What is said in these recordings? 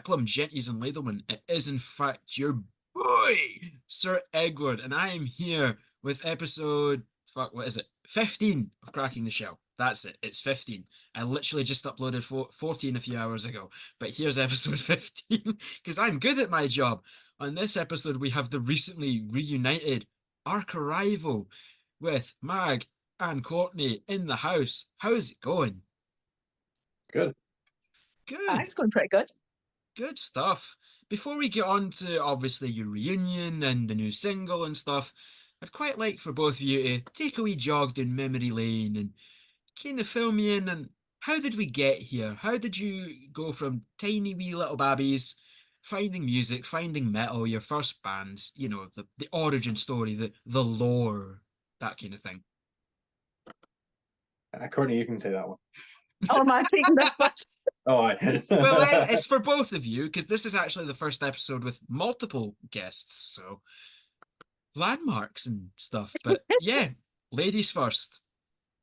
Welcome, genties and ladlemen. It is, in fact, your boy, Sir Edward, and I am here with episode, fuck, what is it? 15 of Cracking the Shell. That's it, it's 15. I literally just uploaded 14 a few hours ago, but here's episode 15, because I'm good at my job. On this episode, we have the recently reunited Arch Arrival with Mag and Courtney in the house. How's it going? Good. Good. It's going pretty good. Good stuff. Before we get on to obviously your reunion and the new single and stuff, I'd quite like for both of you to take a wee jog down memory lane and kind of fill me in. And how did we get here? How did you go from tiny wee little babbies, finding music, finding metal, your first bands, you know, the origin story, the lore, that kind of thing? Courtney, you can say that one. Oh, am I taking this first? Oh, Well, it's for both of you, because this is actually the first episode with multiple guests, so landmarks and stuff. But yeah, ladies first.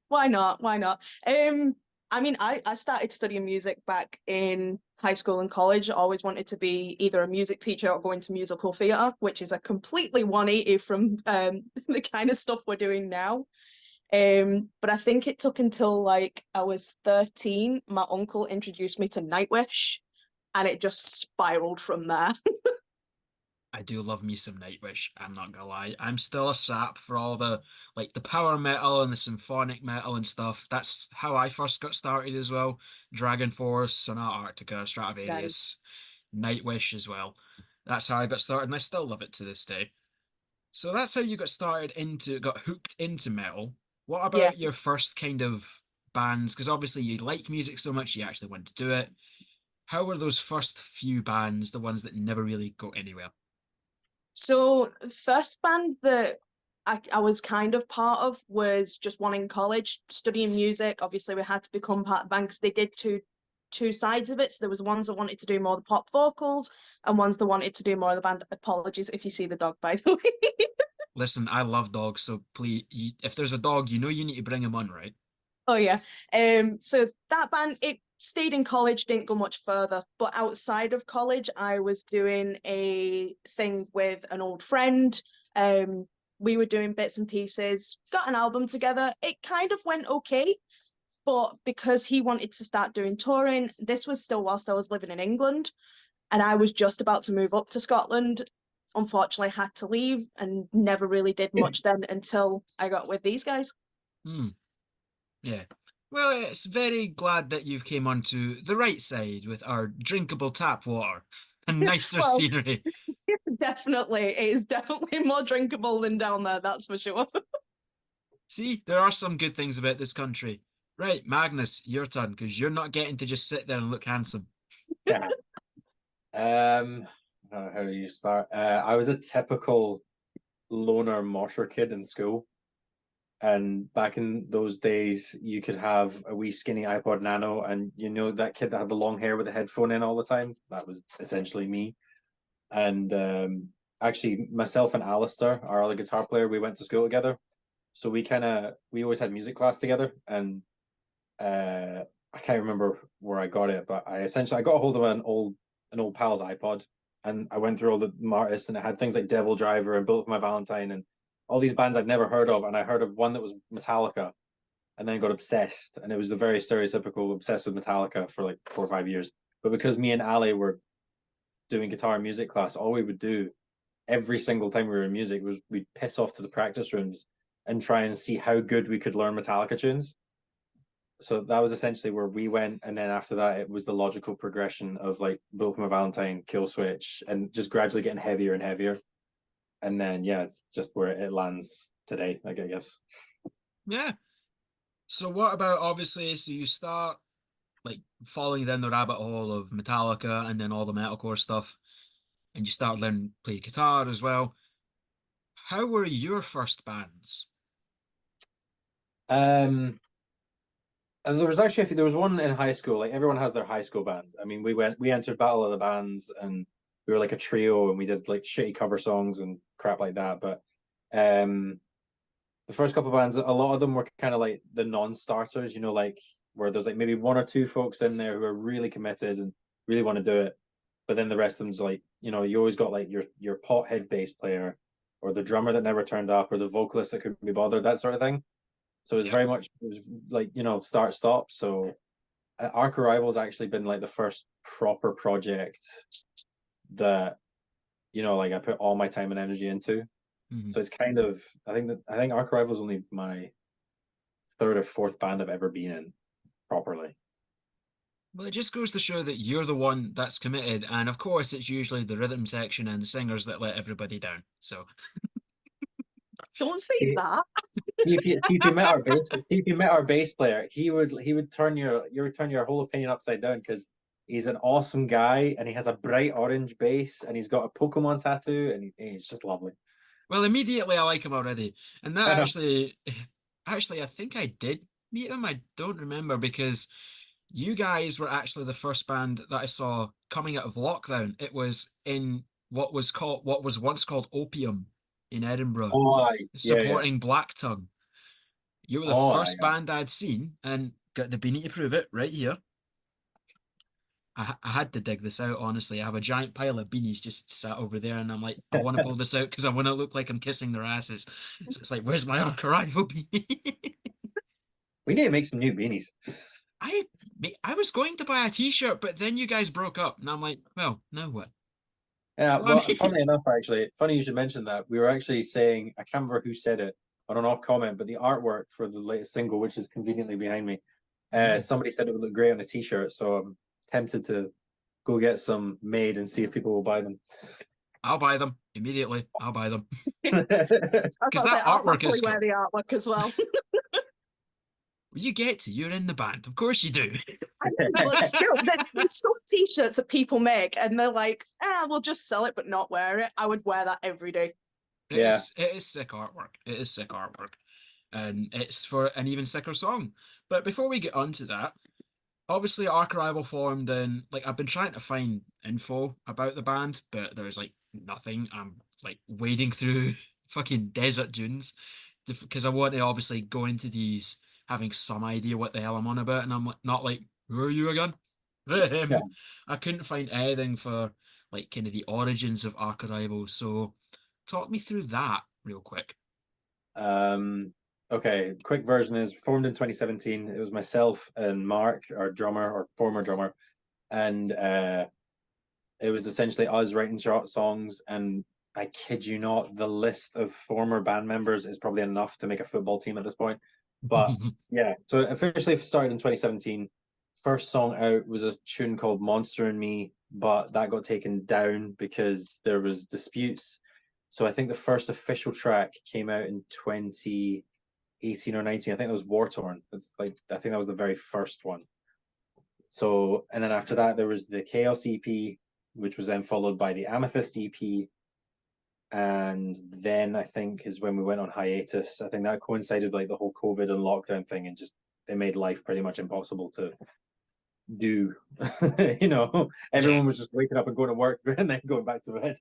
Why not? Why not? I mean, I started studying music back in high school and college. I always wanted to be either a music teacher or go into musical theatre, which is a completely 180 from the kind of stuff we're doing now. But I think it took until like I was 13, my uncle introduced me to Nightwish, and it just spiraled from there. I do love me some Nightwish, I'm not gonna lie. I'm still a sap for all the power metal and the symphonic metal and stuff. That's how I first got started as well. Dragon Force, Sonata Arctica, Stratovarius, Nightwish as well. That's how I got started, and I still love it to this day. So that's how you got hooked into metal. What about your first kind of bands? Because obviously you like music so much, you actually want to do it. How were those first few bands, the ones that never really go anywhere? So first band that I was kind of part of was just one in college, studying music. Obviously, we had to become part of the band because they did two sides of it. So there was ones that wanted to do more of the pop vocals and ones that wanted to do more of the band. Apologies if you see the dog, by the way. Listen, I love dogs, so please, if there's a dog, you know you need to bring him on, right? Oh yeah. So that band, it stayed in college, didn't go much further. But outside of college, I was doing a thing with an old friend. We were doing bits and pieces, got an album together. It kind of went okay, but because he wanted to start doing touring, this was still whilst I was living in England, and I was just about to move up to Scotland. Unfortunately, had to leave and never really did much then until I got with these guys. Yeah. Well, it's very glad that you've came onto the right side with our drinkable tap water and nicer scenery. Definitely. It is definitely more drinkable than down there, that's for sure. See, there are some good things about this country. Right, Magnus, your turn, because you're not getting to just sit there and look handsome. Yeah. How do you start? I was a typical loner mosher kid in school. And back in those days, you could have a wee skinny iPod Nano, and you know that kid that had the long hair with the headphone in all the time? That was essentially me. And actually, myself and Alistair, our other guitar player, we went to school together. So we always had music class together. And I can't remember where I got it, but I got a hold of an old pal's iPod, and I went through all the artists, and it had things like Devil Driver and Bullet for My Valentine and all these bands I'd never heard of. And I heard of one that was Metallica, and then got obsessed. And it was the very stereotypical obsessed with Metallica for like 4 or 5 years. But because me and Ali were doing guitar and music class, all we would do every single time we were in music was we'd piss off to the practice rooms and try and see how good we could learn Metallica tunes. So that was essentially where we went, and then after that it was the logical progression of like Bullet for My Valentine, Kill Switch, and just gradually getting heavier and heavier. And then it's just where it lands today, I guess. Yeah. So what about, obviously, so you start like falling down the rabbit hole of Metallica and then all the metalcore stuff, and you start learning to play guitar as well. How were your first bands? And there was one in high school. Like everyone has their high school bands. I mean, we entered Battle of the Bands, and we were like a trio, and we did like shitty cover songs and crap like that. But the first couple of bands, a lot of them were kind of like the non-starters, like where there's like maybe one or two folks in there who are really committed and really want to do it. but then the rest of them's like, you know, you always got like your pothead bass player, or the drummer that never turned up, or the vocalist that couldn't be bothered, that sort of thing. So it was Yep. very much, it was like, you know, start stop. So Arch Arrival's actually been like the first proper project that, you know, like I put all my time and energy into. Mhm. So it's kind of, I think Arch Arrival's only my third or fourth band I've ever been in properly. Well, it just goes to show that you're the one that's committed, and of course, it's usually the rhythm section and the singers that let everybody down. So, Don't say See, that. if you met our bass player, he would turn your whole opinion upside down, because he's an awesome guy and he has a bright orange bass and he's got a Pokemon tattoo, and he's just lovely. well, immediately I like him already, and that I know. actually, I think I did meet him. I don't remember because you guys were actually the first band that I saw coming out of lockdown. It was in what was once called Opium in Edinburgh, Oh, aye. Yeah. supporting Black Tongue. You were the Oh, aye. first band I'd seen, and got the beanie to prove it right here. I had to dig this out, honestly. I have a giant pile of beanies just sat over there, and I'm like, I want to pull this out because I want to look like I'm kissing their asses. So it's like, where's my Arch Arrival beanie? We need to make some new beanies. I I was going to buy a t-shirt, but then you guys broke up, and I'm like, well, now what? Yeah, I well, mean, funnily enough, actually, funny you should mention that. We were actually saying, I can't remember who said it on an off comment, but the artwork for the latest single, which is conveniently behind me, somebody said it would look great on a t-shirt, so I'm tempted to go get some made and see if people will buy them. I'll buy them immediately. I'll buy them I was because about to say, that I'll artwork happily is wear cool. the artwork as well. You get to, you're in the band, of course you do. I know, but still, there's some t-shirts that people make and they're like, we'll just sell it but not wear it. I would wear that every day. Yeah. It is sick artwork. It is sick artwork, and it's for an even sicker song. But before we get on to that, obviously Arch Arrival formed in, like, I've been trying to find info about the band, but there's like nothing. I'm like wading through fucking desert dunes because I want to obviously go into these having some idea what the hell I'm on about, and I'm like, not like, who are you again? Yeah. I couldn't find anything for like kind of the origins of Arch Arrival, so talk me through that real quick. Okay, quick version is formed in 2017. It was myself and Mark, our drummer or former drummer, and it was essentially us writing short songs. And I kid you not, the list of former band members is probably enough to make a football team at this point. But yeah, so officially started in 2017. First song out was a tune called Monster and Me, but that got taken down because there was disputes. So I think the first official track came out in 2018 or 19. I think that was War Torn. It's like, I think that was the very first one. So, and then after that, there was the Chaos EP, which was then followed by the Amethyst EP. And then I think is when we went on hiatus. I think that coincided with like the whole COVID and lockdown thing, and just it made life pretty much impossible to do. You know, everyone Yeah. was just waking up and going to work and then going back to bed.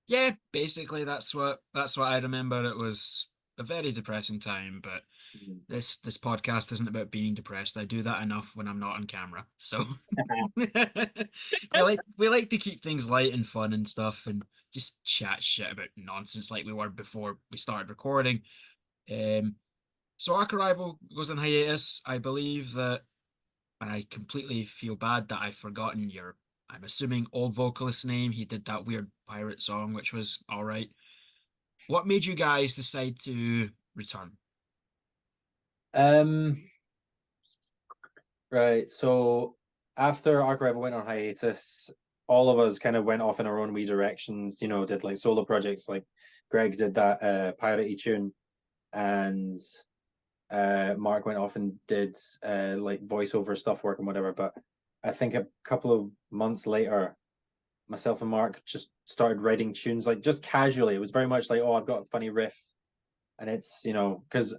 Yeah, basically that's what I remember. It was a very depressing time, but this podcast isn't about being depressed. I do that enough when I'm not on camera. So we like to keep things light and fun and stuff, and just chat shit about nonsense like we were before we started recording. So Arch Arrival goes on hiatus. I believe that, and I completely feel bad that I've forgotten your, I'm assuming, old vocalist's name. He did that weird pirate song, which was all right. What made you guys decide to return? Um, right. So after Arch Rival went on hiatus, all of us kind of went off in our own wee directions, you know, did like solo projects. Like Greg did that piratey tune, and Mark went off and did like voiceover stuff work and whatever. But I think a couple of months later, myself and Mark just started writing tunes like just casually. It was very much like, oh, I've got a funny riff, and it's, you know, because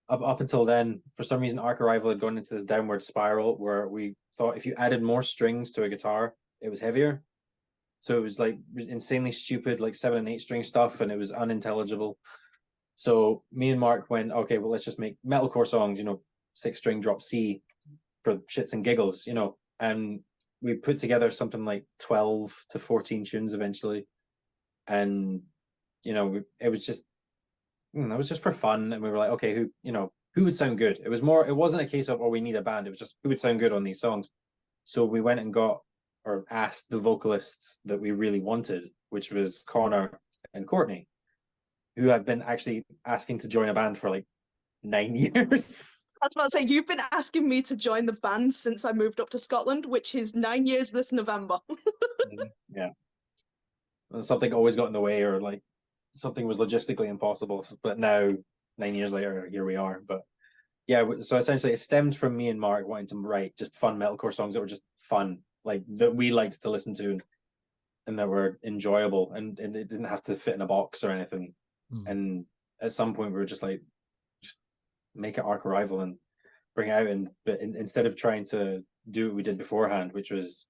up until then, for some reason, Arch Arrival had gone into this downward spiral where we thought if you added more strings to a guitar, it was heavier. So it was like insanely stupid, like 7 and 8 string stuff, and it was unintelligible. So me and Mark went, okay, well, let's just make metalcore songs, you know, 6 string drop C for shits and giggles, you know. And we put together something like 12 to 14 tunes eventually, and it was just for fun, and we were like, okay, who would sound good? It wasn't a case of, oh, we need a band. It was just who would sound good on these songs. So we went and got or asked the vocalists that we really wanted, which was Connor and Courtney, who have been actually asking to join a band for like 9 years. I was about to say, you've been asking me to join the band since I moved up to Scotland, which is 9 years this November. Yeah. And something always got in the way, or like something was logistically impossible. But now, 9 years later, here we are. But yeah, so essentially it stemmed from me and Mark wanting to write just fun metalcore songs that were just fun, like that we liked to listen to and that were enjoyable, and it didn't have to fit in a box or anything. And at some point we were just like, just make it Arch Arrival and bring it out. But instead of trying to do what we did beforehand, which was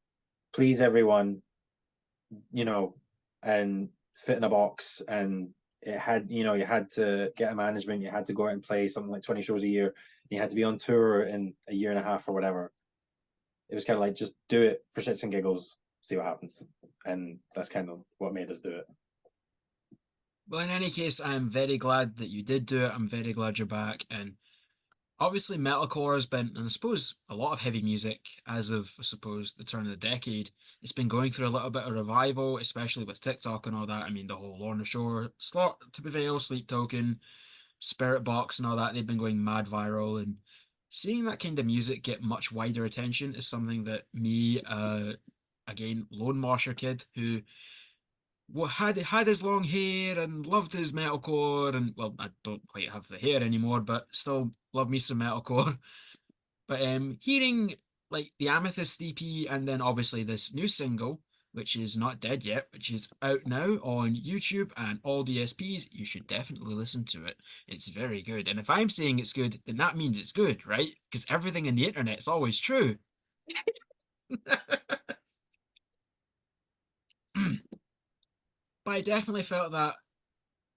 please everyone, and fit in a box, and it had, you had to get a management, you had to go out and play something like 20 shows a year, and you had to be on tour in a year and a half or whatever. It was kind of like, just do it for shits and giggles, see what happens. And that's kind of what made us do it. Well, in any case, I'm very glad that you did do it. I'm very glad you're back. And obviously metalcore has been, and I suppose a lot of heavy music as of, I suppose, the turn of the decade, it's been going through a little bit of revival, especially with TikTok and all that. I mean, the whole Lorna Shore, Slot to Prevail, Sleep Token, Spirit Box and all that, they've been going mad viral. And seeing that kind of music get much wider attention is something that me, again, lone mosher kid who had his long hair and loved his metalcore, and well, I don't quite have the hair anymore, but still love me some metalcore. But hearing like the Amethyst EP and then obviously this new single, which is not dead yet, which is out now on YouTube and all DSPs, you should definitely listen to it. It's very good. And if I'm saying it's good, then that means it's good, right? Because everything in the internet is always true. But I definitely felt that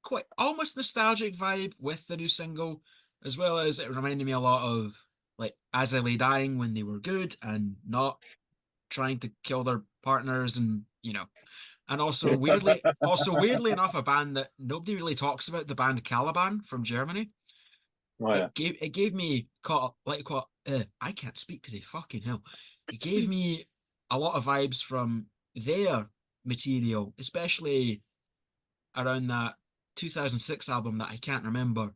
quite almost nostalgic vibe with the new single, as well as it reminded me a lot of like As I Lay Dying when they were good and not trying to kill their partners, and and also weirdly enough, a band that nobody really talks about, the band Caliban from Germany. Oh, yeah. It gave me I can't speak today, fucking hell. It gave me a lot of vibes from their material, especially around that 2006 album that I can't remember,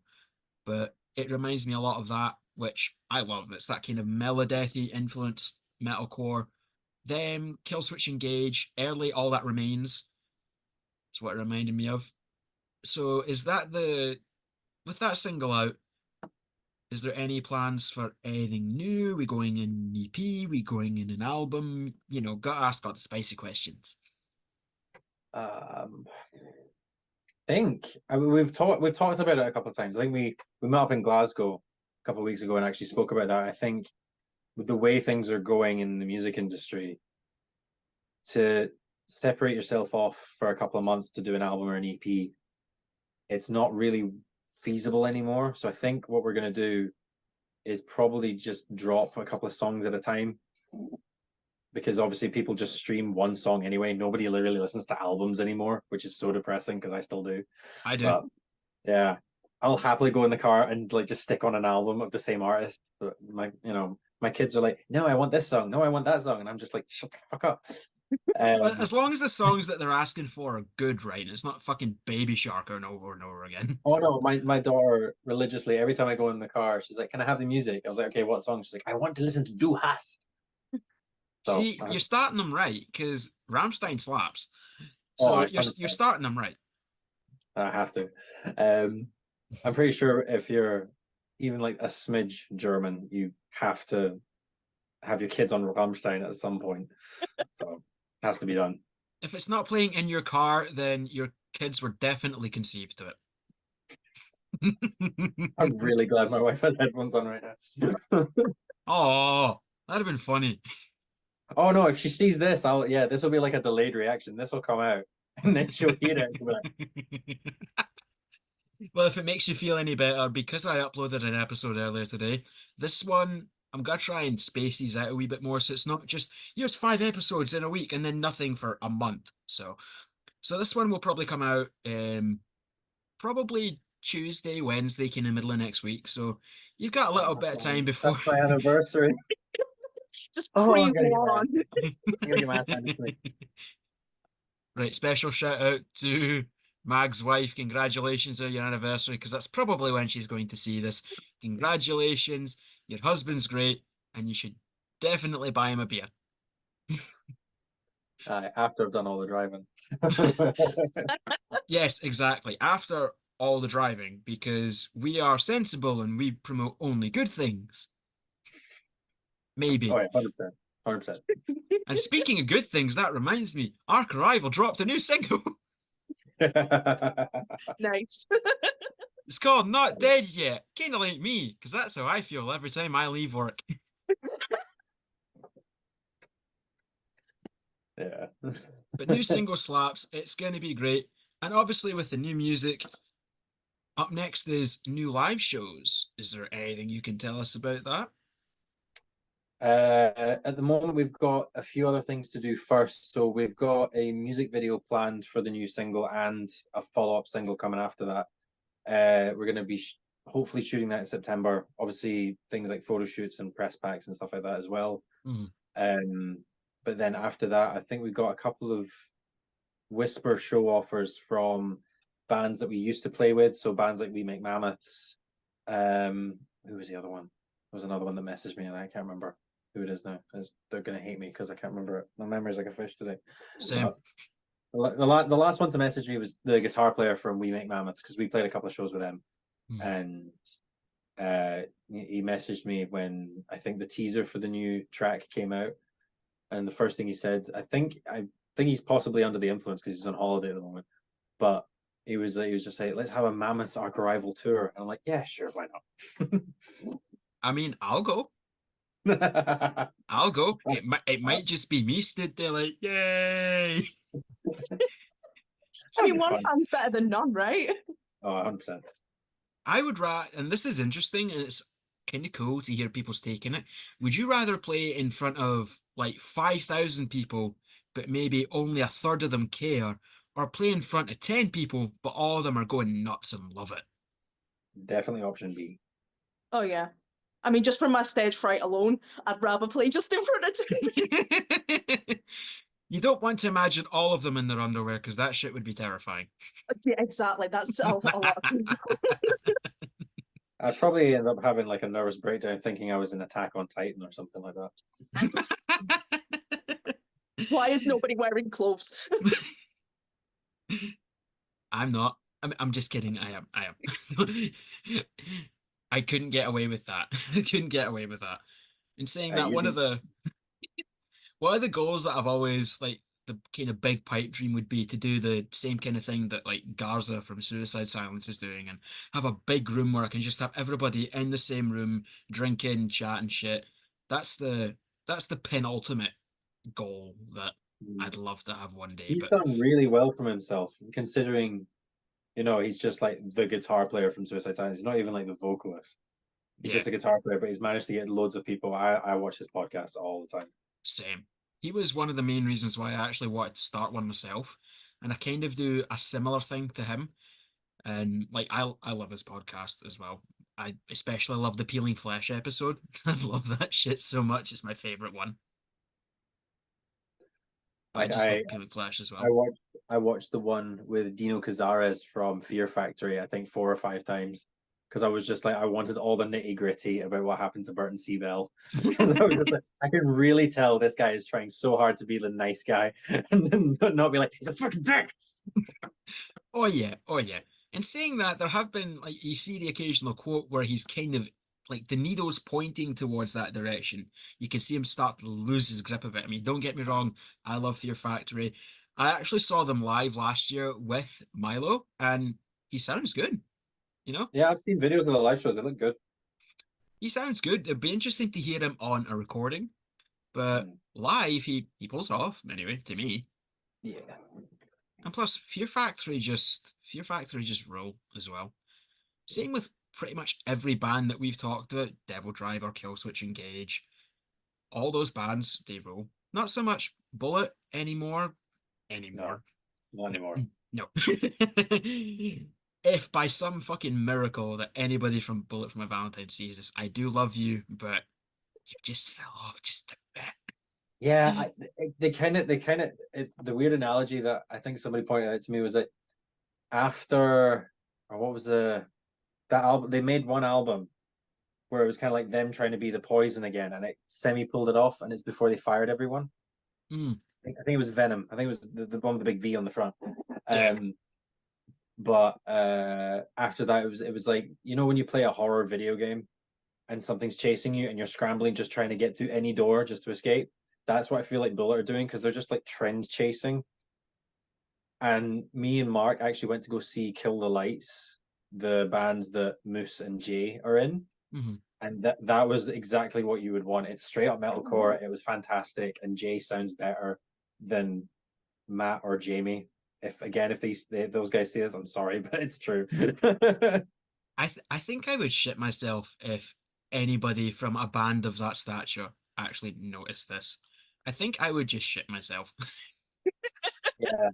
but it reminds me a lot of that, which I love. It's that kind of melodethy influenced metalcore. Them, Killswitch Engage, early All That Remains is what it reminded me of. So is that with that single out, is there any plans for anything new? We going in an EP? We going in an album? Gotta ask all the spicy questions. We've talked about it a couple of times. I think we met up in Glasgow a couple of weeks ago and actually spoke about that. I think with the way things are going in the music industry, to separate yourself off for a couple of months to do an album or an EP, it's not really feasible anymore. So I think what we're going to do is probably just drop a couple of songs at a time, because obviously people just stream one song anyway. Nobody really listens to albums anymore, which is so depressing because I still do. I do. But yeah, I'll happily go in the car and like just stick on an album of the same artist. But my kids are like, no, I want this song. No, I want that song. And I'm just like, shut the fuck up. But as long as the songs that they're asking for are good, right? And it's not fucking Baby Shark over and over again. Oh no, my daughter religiously, every time I go in the car, she's like, can I have the music? I was like, okay, what song? She's like, I want to listen to Du Hast. So, see, you're starting them right, because Rammstein slaps. So you're starting them right. I have to. I'm pretty sure if you're even like a smidge German, you have to have your kids on Rammstein at some point. So it has to be done. If it's not playing in your car, then your kids were definitely conceived to it. I'm really glad my wife has headphones on right now. Oh, that'd have been funny. Oh no, if she sees this, this will be like a delayed reaction. This will come out and then she'll hear it. Like... Well, if it makes you feel any better, because I uploaded an episode earlier today, this one I'm gonna try and space these out a wee bit more, so it's not just here's 5 episodes in a week and then nothing for a month. So this one will probably come out probably Tuesday, Wednesday, kind of middle of next week. So you've got a little bit of time before. That's my anniversary. Just Oh, I'm gonna pre-warn. I'm gonna get my ass handed to me. Right, special shout out to Mag's wife. Congratulations on your anniversary, because that's probably when she's going to see this. Congratulations, your husband's great, and you should definitely buy him a beer. After I've done all the driving. Yes, exactly. After all the driving, because we are sensible and we promote only good things. Maybe. Oh yeah, 100%. 100%. And speaking of good things, that reminds me, Ark Arrival dropped a new single. Nice. It's called Not Dead Yet. Kind of like me, because that's how I feel every time I leave work. Yeah. But new single slaps. It's going to be great. And obviously with the new music, up next is new live shows. Is there anything you can tell us about that? At the moment, we've got a few other things to do first. So we've got a music video planned for the new single and a follow-up single coming after that. We're going to be hopefully shooting that in September. Obviously, things like photo shoots and press packs and stuff like that as well. But then after that, I think we've got a couple of whisper show offers from bands that we used to play with. So bands like We Make Mammoths. Who was the other one? There was another one that messaged me and I can't remember who it is now. They're going to hate me because I can't remember it. My memory's like a fish today. Same. The last one to message me was the guitar player from We Make Mammoths, because we played a couple of shows with them. And he messaged me when I think the teaser for the new track came out. And the first thing he said, I think he's possibly under the influence because he's on holiday at the moment. But he was just saying, let's have a Mammoths Ark Arrival tour. And I'm like, yeah, sure, why not? I mean, I'll go. I'll go. It might just be me stood there like, yay. I mean, one band's better than none, right? Oh, 100%. I would rather, and this is interesting, and it's kind of cool to hear people's take in it. Would you rather play in front of like 5,000 people, but maybe only a third of them care, or play in front of 10 people, but all of them are going nuts and love it? Definitely option B. Oh yeah. I mean, just from my stage fright alone, I'd rather play just in front of 10. You don't want to imagine all of them in their underwear, because that shit would be terrifying. Yeah, exactly. That's a lot of people. I'd probably end up having like a nervous breakdown thinking I was in Attack on Titan or something like that. Why is nobody wearing clothes? I'm not. I'm just kidding. I am. I couldn't get away with that. I couldn't get away with that. In saying that, one of the goals that I've always, like, the kind of big pipe dream would be to do the same kind of thing that like Garza from Suicide Silence is doing, and have a big room where I can just have everybody in the same room drinking, chatting shit. That's the penultimate goal that I'd love to have one day. He's done really well from himself, considering, he's just like the guitar player from Suicide Silence. He's not even like the vocalist. He's just a guitar player, but he's managed to get loads of people. I watch his podcast all the time. Same. He was one of the main reasons why I actually wanted to start one myself, and I kind of do a similar thing to him. And like, I love his podcast as well. I especially love the Peeling Flesh episode. I love that shit so much. It's my favorite one. I just love Peeling Flesh as well. I watched the one with Dino Cazares from Fear Factory, I think 4 or 5 times, because I was just like, I wanted all the nitty gritty about what happened to Burton C. Bell. I can really tell this guy is trying so hard to be the nice guy, and then not be like, he's a fucking dick. Oh yeah. And saying that, there have been, like, you see the occasional quote where he's kind of like the needle's pointing towards that direction. You can see him start to lose his grip a bit. I mean, don't get me wrong, I love Fear Factory. I actually saw them live last year with Milo, and he sounds good. Yeah, I've seen videos of the live shows. They look good. He sounds good. It'd be interesting to hear him on a recording, but live he pulls off anyway, to me. Yeah. And plus, Fear Factory just roll as well. Same with pretty much every band that we've talked about, Devil Driver, Killswitch Engage, all those bands, they rule. Not so much Bullet anymore. No, Anymore. not No. anymore. No. If by some fucking miracle that anybody from Bullet for My Valentine sees this, I do love you, but you just fell off just a bit. Yeah, they kind of the weird analogy that I think somebody pointed out to me was that after, or what was that album, they made one album where it was kind of like them trying to be the Poison again, and it semi pulled it off, and it's before they fired everyone. Mm, I think it was Venom. I think it was the one with the big V on the front. yeah. But after that, it was like, you know, when you play a horror video game and something's chasing you and you're scrambling, just trying to get through any door just to escape. That's what I feel like Bullet are doing, because they're just like trend chasing. And me and Mark actually went to go see Kill the Lights, the band that Moose and Jay are in. Mm-hmm. And that was exactly what you would want. It's straight up metalcore. It was fantastic, and Jay sounds better than Matt or Jamie. If those guys say this, I'm sorry, but it's true. I think I would shit myself if anybody from a band of that stature actually noticed this. I think I would just shit myself. Yeah,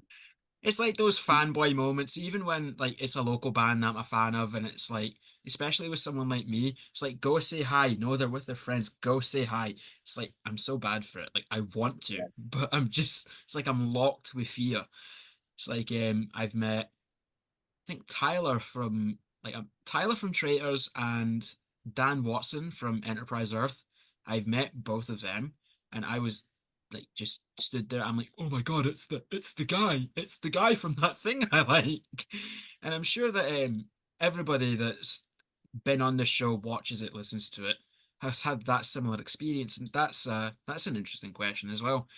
It's like those fanboy moments, even when like it's a local band that I'm a fan of, and it's like, especially with someone like me, it's like go say hi. No, they're with their friends. Go say hi. It's like I'm so bad for it. Like I want to, yeah. but it's like I'm locked with fear. It's like I've met I think Tyler from Traitors and Dan Watson from Enterprise Earth. I've met both of them, and I was like just stood there. I'm like, oh my god, it's the guy from that thing I like. And I'm sure that everybody that's been on the show, watches it, listens to it, has had that similar experience, and that's an interesting question as well.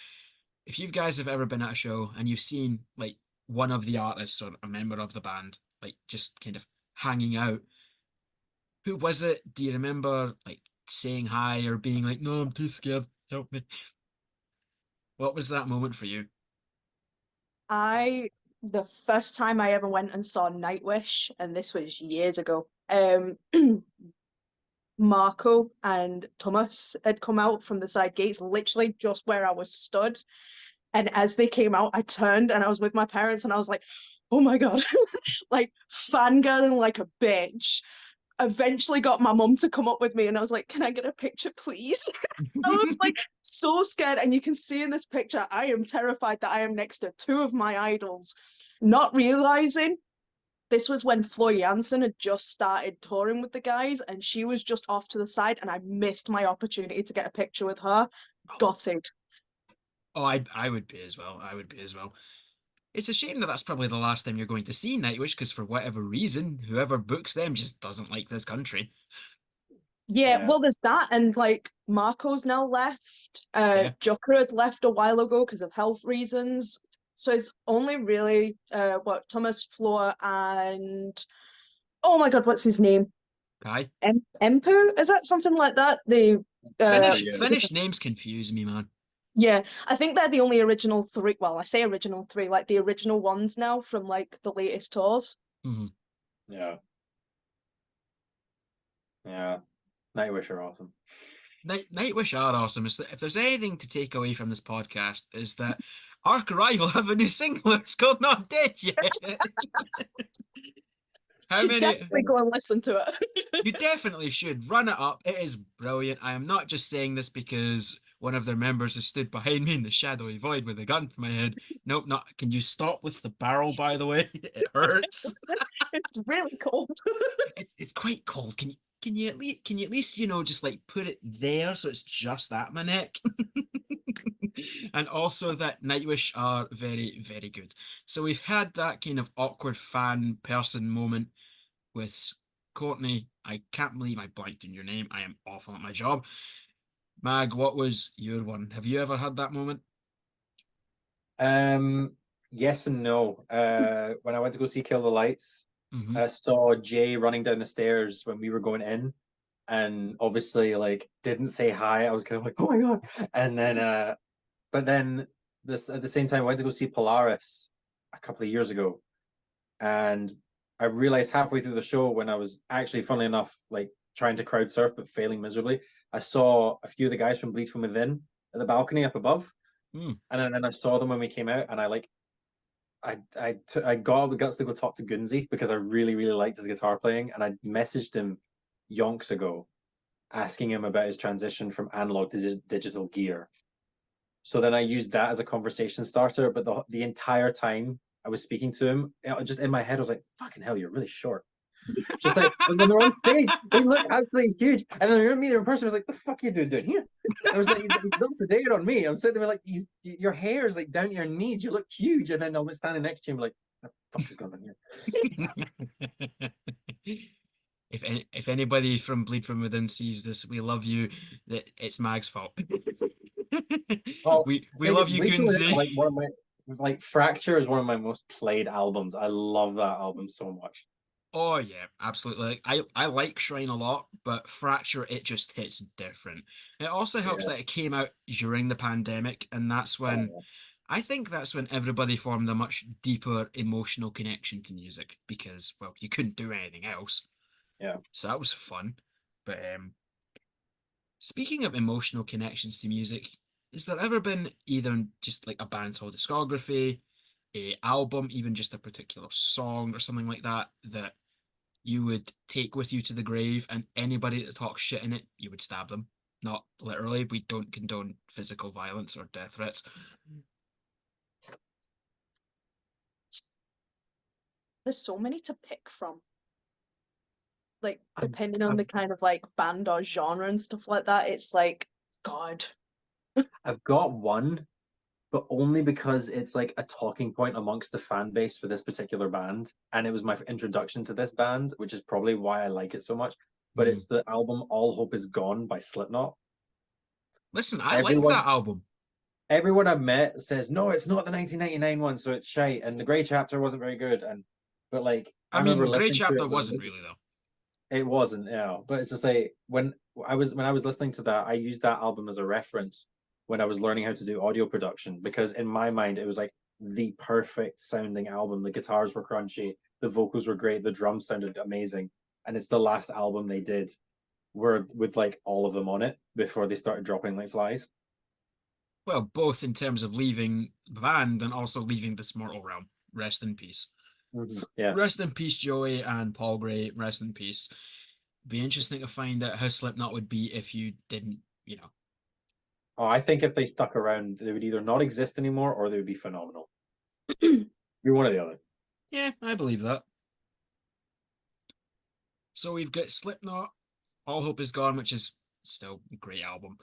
If you guys have ever been at a show and you've seen like one of the artists or a member of the band like just kind of hanging out, who was it? Do you remember like saying hi or being like, no, I'm too scared, help me? What was that moment for you? The first time I ever went and saw Nightwish, and this was years ago, Marco and Thomas had come out from the side gates, literally just where I was stood. And as they came out, I turned and I was with my parents and I was like, oh my God, like fangirling like a bitch. Eventually got my mum to come up with me and I was like, can I get a picture, please? I was like so scared. And you can see in this picture, I am terrified that I am next to two of my idols, not realizing this was when Flo Jansen had just started touring with the guys and she was just off to the side and I missed my opportunity to get a picture with her. Got it. Oh, I would be as well. I would be as well. It's a shame that that's probably the last time you're going to see Nightwish, because for whatever reason, whoever books them just doesn't like this country. Yeah, Yeah. well, there's that, and like Marco's now left. Yeah. Joker had left a while ago because of health reasons. So it's only really Thomas Floor and oh my God, what's his name? Kai. Empu? Is that something like that? Uh Finnish names confuse me, man. yeah, I think they're the only original three. Well, I say original three, like the original ones now from like the latest tours. Mm-hmm. Yeah. Yeah. Nightwish are awesome. Nightwish are awesome. If there's anything to take away from this podcast, is that Ark Arrival have a new single. It's called Not Dead Yet. How Should many? definitely go and listen to it. You definitely should run it up. It is brilliant. I am not just saying this because one of their members has stood behind me in the shadowy void with a gun to my head. Nope, not. Can you stop with the barrel, by the way? It hurts. It's really cold. It's quite cold. Can you at least just like put it there so it's just at my neck? And also that Nightwish are very, very good. So we've had that kind of awkward fan person moment with Courtney. I can't believe I blanked on your name. I am awful at my job. Mag, what was your one? Have you ever had that moment? Yes and no. When I went to go see Kill the Lights, Mm-hmm. I saw Jay running down the stairs when we were going in, and obviously like didn't say hi. I was kind of like, oh my God. And then but then this at the same time I went to go see Polaris a couple of years ago, and I realized halfway through the show when I was actually, funnily enough, like trying to crowd surf but failing miserably. I saw a few of the guys from Bleed from Within at the balcony up above, Mm. and then I saw them when we came out, and I got all the guts to go talk to Gunzi because I really liked his guitar playing, and I messaged him yonks ago asking him about his transition from analog to digital gear. So then I used that as a conversation starter, but the entire time I was speaking to him, just in my head, I was like, "Fucking hell, you're really short." Just like when they're on stage, they look absolutely huge, and then you're me there in person. I was like, "The fuck are you doing here?" I was like, "He's not there on me." I'm sitting there like, your hair is like down to your knees. You look huge, and then I was standing next to him like, "What the fuck is going on here?" If anybody from Bleed from Within sees this, we love you. That it's Mag's fault. Oh, We love you, Gunzi. like one of my like Fracture is one of my most played albums. I love that album so much. Oh yeah, absolutely. I like Shrine a lot, but Fracture it just hits different. It also helps Yeah. that it came out during the pandemic, and that's when Oh, I think that's when everybody formed a much deeper emotional connection to music because well, you couldn't do anything else. yeah. So that was fun. But speaking of emotional connections to music, has there ever been either just like a band's whole discography, a album, even just a particular song or something like that that you would take with you to the grave, and anybody that talks shit in it, you would stab them? Not literally. We don't condone physical violence or death threats. There's so many to pick from. Like I've, depending on I've the kind of like band or genre and stuff like that, it's like God. I've got one, but only because it's like a talking point amongst the fan base for this particular band, and it was my introduction to this band, which is probably why I like it so much. But Mm. it's the album "All Hope Is Gone" by Slipknot. Listen, I like Everyone, that album. everyone I've met says no, it's not the 1999 one, so it's shite, and the Grey Chapter wasn't very good. And but like I I remember mean, Grey listening to Chapter it when wasn't really though. it wasn't, yeah. But it's just like when I was listening to that, I used that album as a reference when I was learning how to do audio production because in my mind it was like the perfect sounding album. The guitars were crunchy, the vocals were great, the drums sounded amazing, and it's the last album they did were with like all of them on it before they started dropping like flies. Well, both in terms of leaving the band and also leaving this mortal realm. Rest in peace. Yeah. Rest in peace, Joey and Paul Gray. Rest in peace. Be interesting to find out how Slipknot would be if you didn't, you know. Oh, I think if they stuck around, they would either not exist anymore or they would be phenomenal. Be one or the other. Yeah, I believe that. So we've got Slipknot, All Hope Is Gone, which is still a great album.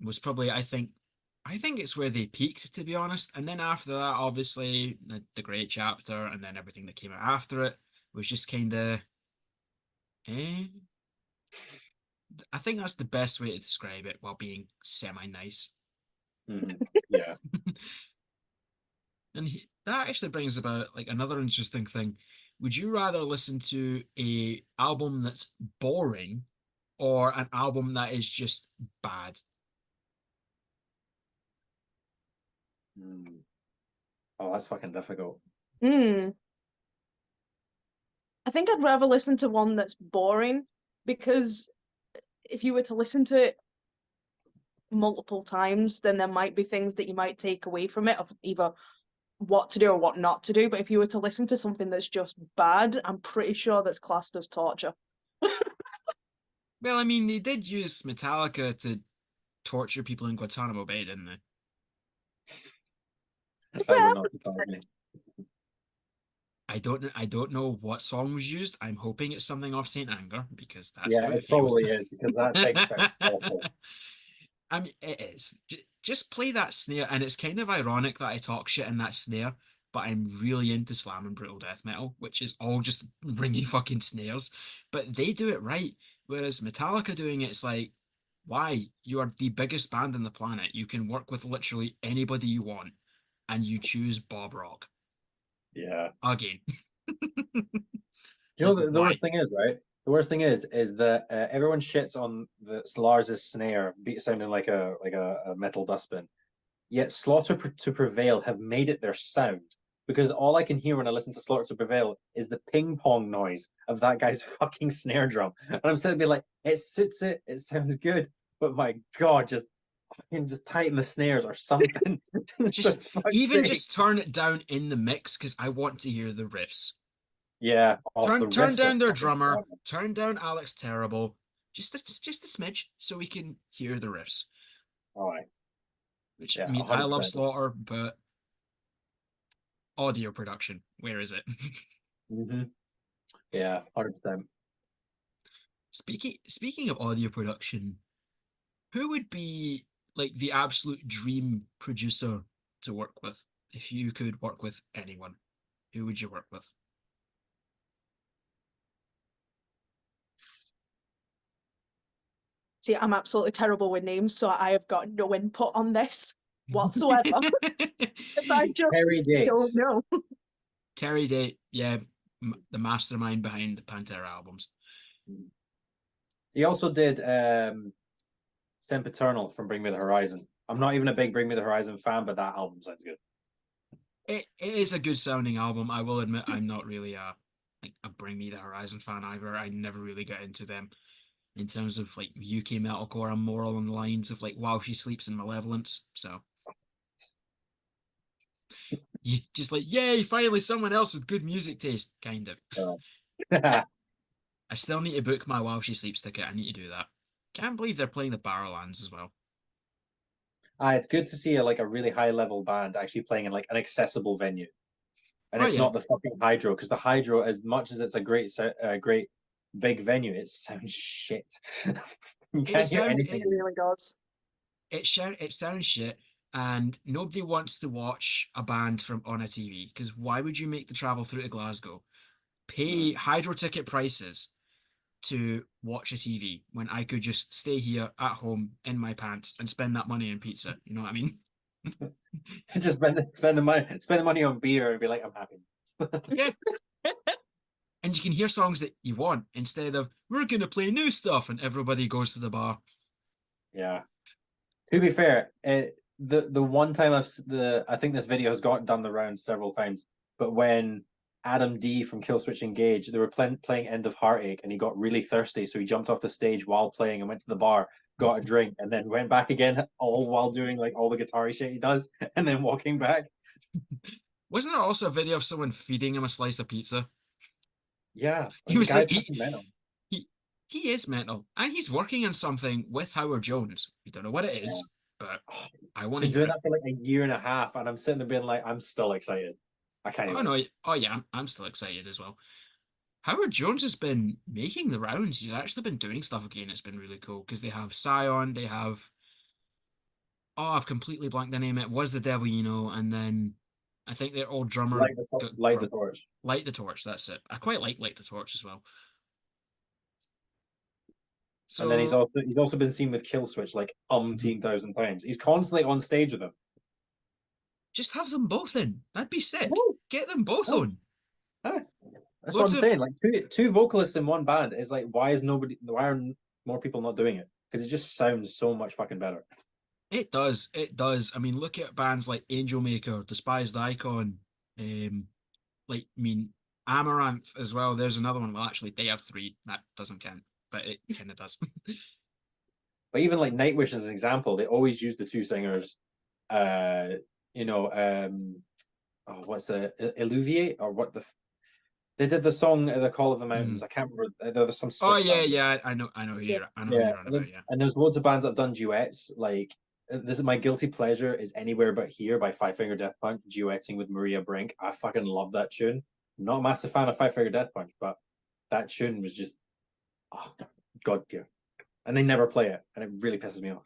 Was probably, I think it's where they peaked, to be honest. And then after that, obviously, the Great Chapter, and then everything that came out after it was just kind of, eh. I think that's the best way to describe it while being semi-nice. Yeah. And that actually brings about like another interesting thing. Would you rather listen to a album that's boring or an album that is just bad? Oh, that's fucking difficult. Hmm. I think I'd rather listen to one that's boring because if you were to listen to it multiple times, then there might be things that you might take away from it of either what to do or what not to do. But if you were to listen to something that's just bad, I'm pretty sure that's classed as torture. Well, I mean, they did use Metallica to torture people in Guantanamo Bay, didn't they? That would not surprise me. I don't know what song was used. I'm hoping it's something off Saint Anger because that's Yeah, how it it feels. probably is because that thing sounds awful. I mean, it is. Just play that snare, and it's kind of ironic that I talk shit in that snare, but I'm really into slam and brutal death metal, which is all just ringy fucking snares. But they do it right, whereas Metallica doing it's like, why? You are the biggest band on the planet. You can work with literally anybody you want, and you choose Bob Rock Yeah. again. You know Like, the why? worst thing is, right? The worst thing is that everyone shits on the Lars's snare beat sounding like a metal dustbin. Yet Slaughter to Prevail have made it their sound because all I can hear when I listen to Slaughter to Prevail is the ping pong noise of that guy's fucking snare drum. And I'm sitting there like, it suits it, it sounds good, but my God, just fucking just tighten the snares or something. Just even just turn it down in the mix because I want to hear the riffs. Yeah. Oh, the Turn riffs down their fucking drummer, phenomenal. turn down Alex Terrible, just a smidge so we can hear the riffs. All right. Which Yeah, I mean, I love 100%. Slaughter, but audio production, where is it? Yeah, 100%. Speaking of audio production, who would be like the absolute dream producer to work with? If you could work with anyone, who would you work with? See, I'm absolutely terrible with names, so I have got no input on this whatsoever. I just Terry Day. don't know. Terry Day, yeah, the mastermind behind the Pantera albums. He also did Sempiternal from Bring Me the Horizon. I'm not even a big Bring Me the Horizon fan, but that album sounds good. It is a good sounding album. I will admit I'm not really a Bring Me the Horizon fan either. I never really got into them. In terms of like UK metalcore, I'm more along the lines of like While She Sleeps and Malevolence. So you just like, yay, finally someone else with good music taste, kind of. I still need to book my While She Sleeps ticket. I need to do that. Can't believe they're playing the Barrowlands as well. It's good to see a really high level band actually playing in like an accessible venue, and it's yeah. not the fucking Hydro, because the Hydro, as much as it's a great big venue, it sounds shit. You can't hear anything. It really does. It sounds shit, and nobody wants to watch a band from on a TV because why would you make the travel through to Glasgow, pay Hydro ticket prices to watch a TV when I could just stay here at home in my pants and spend that money on pizza? You know what I mean? Just spend the money on beer and be like, I'm happy. Yeah. And you can hear songs that you want instead of we're going to play new stuff and everybody goes to the bar. Yeah. To be fair, the one time I think this video has done the rounds several times, but when Adam D from Killswitch Engage, they were playing End of Heartache, and he got really thirsty, so he jumped off the stage while playing and went to the bar, got a drink, and then went back again, all while doing like all the guitar shit he does, and then walking back. Wasn't there also a video of someone feeding him a slice of pizza? Yeah, He was like, mental. He is mental, and he's working on something with Howard Jones. We don't know what it is, but I want to hear doing that for like a year and a half, and I'm sitting there being like, I'm still excited. I can't even. Oh no! Oh yeah, I'm still excited as well. Howard Jones has been making the rounds. He's actually been doing stuff again. It's been really cool because they have Scion, they have. Oh, I've completely blanked the name. It was the Devil, you know, and then I think their old drummer Light the Torch. Light the Torch. That's it. I quite like Light the Torch as well. So, and then he's also been seen with Killswitch like umpteen thousand times. He's constantly on stage with them. Just have them both in. That'd be sick. Get them both on. That's what I'm saying. Like two vocalists in one band is like, why are more people not doing it? Because it just sounds so much fucking better. It does. It does. I mean, look at bands like Angel Maker, Despised Icon, Amaranth as well. There's another one. Well, actually, they have three. That doesn't count, but it kind of does. But even like Nightwish as an example, they always use the two singers. What's the Illuviate or what the? They did the song "The Call of the Mountains." I can't remember. There was some. Swiss band. I know. Here, I know. Yeah, and there's loads of bands that have done duets. Like this is my guilty pleasure is "Anywhere But Here" by Five Finger Death Punch, duetting with Maria Brink. I fucking love that tune. I'm not a massive fan of Five Finger Death Punch, but that tune was just, God tier. And they never play it, and it really pisses me off.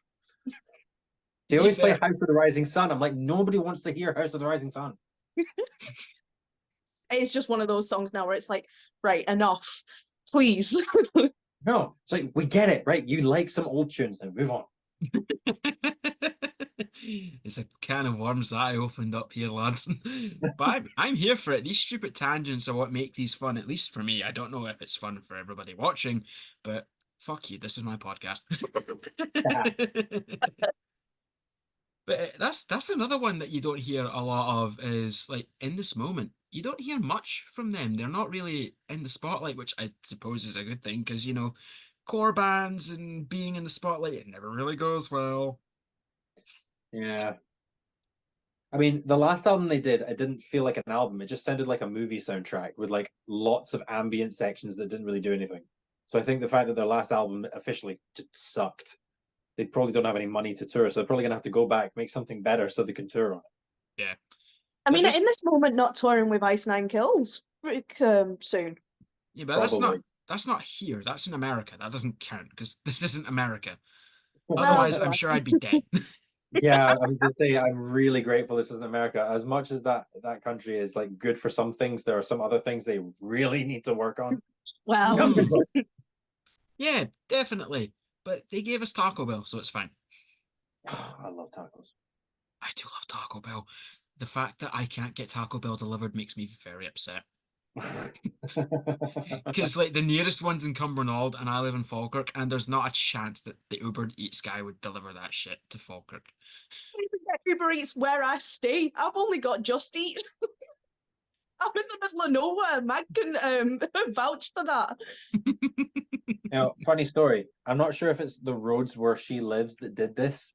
They always play House of the Rising Sun. I'm like, nobody wants to hear House of the Rising Sun. It's just one of those songs now where it's like, right, enough, please. No, it's like, we get it, right? You like some old tunes, then move on. It's a can of worms that I opened up here, lads. But I'm here for it. These stupid tangents are what make these fun, at least for me. I don't know if it's fun for everybody watching, but fuck you, this is my podcast. But that's another one that you don't hear a lot of is like in this moment. You don't hear much from them. They're not really in the spotlight, which I suppose is a good thing because, core bands and being in the spotlight, it never really goes well. Yeah. I mean, the last album they did, it didn't feel like an album. It just sounded like a movie soundtrack with like lots of ambient sections that didn't really do anything. So I think the fact that their last album officially just sucked. They probably don't have any money to tour, so they're probably gonna have to go back, make something better so they can tour on it. Yeah. I They're mean, just in this moment, not touring with Ice Nine Kills soon. Yeah, but Probably. that's not here. That's in America. That doesn't count because this isn't America. Well, Otherwise, I'm sure I'd be dead. Yeah, I was gonna say I'm really grateful this isn't America. As much as that country is like good for some things, there are some other things they really need to work on. well, Yeah, definitely. But they gave us Taco Bell, so it's fine. I love tacos. I do love Taco Bell. The fact that I can't get Taco Bell delivered makes me very upset. Because like the nearest one's in Cumbernauld and I live in Falkirk, and there's not a chance that the Uber Eats guy would deliver that shit to Falkirk. Uber Eats where I stay. I've only got Just Eat. I'm in the middle of nowhere. Mag can vouch for that. Funny story. I'm not sure if it's the roads where she lives that did this,